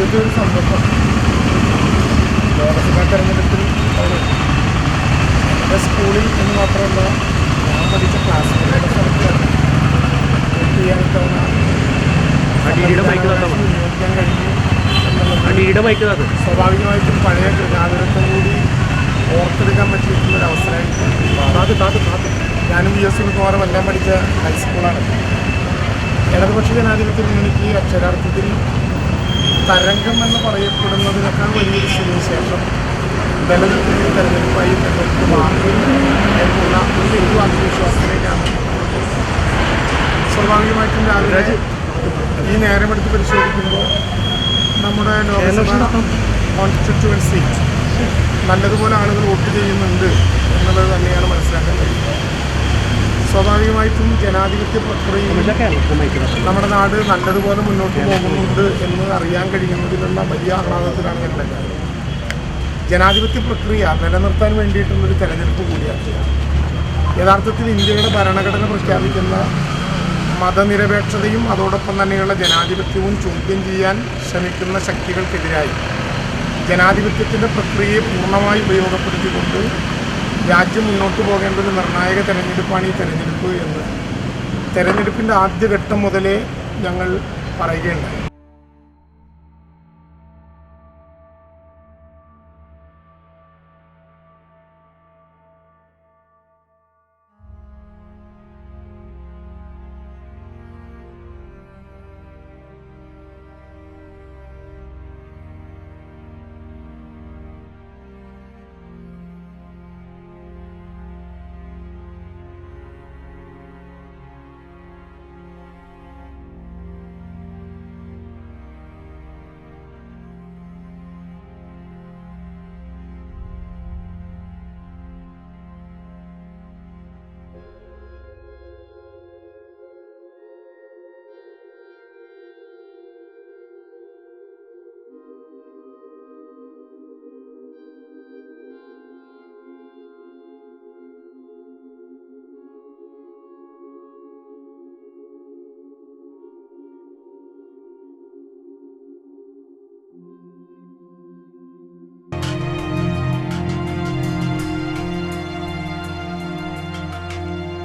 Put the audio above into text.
വലിയ ഒരു സന്തോഷം. ലോക്സഭാ തെരഞ്ഞെടുപ്പിൽ എൻ്റെ സ്കൂളിൽ എന്ന് മാത്രമല്ല ഞാൻ പഠിച്ച ക്ലാസ്സുകളുടെ സ്ഥലത്ത് വോട്ട് ചെയ്യാൻ തവണ വിനിയോഗിക്കാൻ കഴിഞ്ഞു എന്നുള്ളത് സ്വാഭാവികമായിട്ടും പഴയ ഗൃഹാതുരത്വം കൂടി ഓർത്തെടുക്കാൻ പറ്റിയിട്ടുള്ളൊരവസരമായിട്ട്. ഞാനും VS സുനിൽകുമാറും എല്ലാം പഠിച്ച ഹൈസ്കൂളാണ്. ഇടതുപക്ഷ ജനാധിപത്യ മുന്നണിക്ക് അക്ഷരാർത്ഥത്തിൽ തരംഗം എന്ന് പറയപ്പെടുന്നതിനേക്കാൾ വലിയൊരു സ്ഥിതിവിശേഷം നിലനിൽക്കുന്ന തെരഞ്ഞെടുപ്പായി തെരഞ്ഞെടുപ്പ് മാറുകയും എന്നുള്ള ഒരു വലിയ ആത്മവിശ്വാസത്തിലേക്കാണ്. സ്വാഭാവികമായിട്ടും രാവിലെ ഈ നേരമെടുത്ത് പരിശോധിക്കുമ്പോൾ നമ്മുടെ ലോക്സഭാ കോൺസ്റ്റിറ്റ്യുവൻസി നല്ലതുപോലെ ആളുകൾ വോട്ട് ചെയ്യുന്നുണ്ട് എന്നുള്ളത് തന്നെയാണ് മനസ്സിലാക്കാൻ കഴിയുന്നത്. സ്വാഭാവികമായിട്ടും ജനാധിപത്യ പ്രക്രിയയിൽ നമ്മുടെ നാട് നല്ലതുപോലെ മുന്നോട്ട് പോകുന്നുണ്ട് എന്ന് അറിയാൻ കഴിയുന്നതിലുള്ള വലിയ ആഹ്ലാദത്തിലാണ് ഞങ്ങളെല്ലാം. ജനാധിപത്യ പ്രക്രിയ നിലനിർത്താൻ വേണ്ടിയിട്ടുള്ളൊരു തെരഞ്ഞെടുപ്പ് കൂടിയാണ്. യഥാർത്ഥത്തിൽ ഇന്ത്യയുടെ ഭരണഘടന പ്രഖ്യാപിക്കുന്ന മതനിരപേക്ഷതയും അതോടൊപ്പം തന്നെയുള്ള ജനാധിപത്യവും ചോദ്യം ചെയ്യാൻ ശ്രമിക്കുന്ന ശക്തികൾക്കെതിരായി ജനാധിപത്യത്തിൻ്റെ പ്രക്രിയയെ പൂർണ്ണമായി ഉപയോഗപ്പെടുത്തിക്കൊണ്ട് രാജ്യം മുന്നോട്ട് പോകേണ്ട ഒരു നിർണായക തെരഞ്ഞെടുപ്പാണ് ഈ തെരഞ്ഞെടുപ്പ് എന്ന് തെരഞ്ഞെടുപ്പിൻ്റെ ആദ്യഘട്ടം മുതലേ ഞങ്ങൾ പറയുകയുണ്ടായി.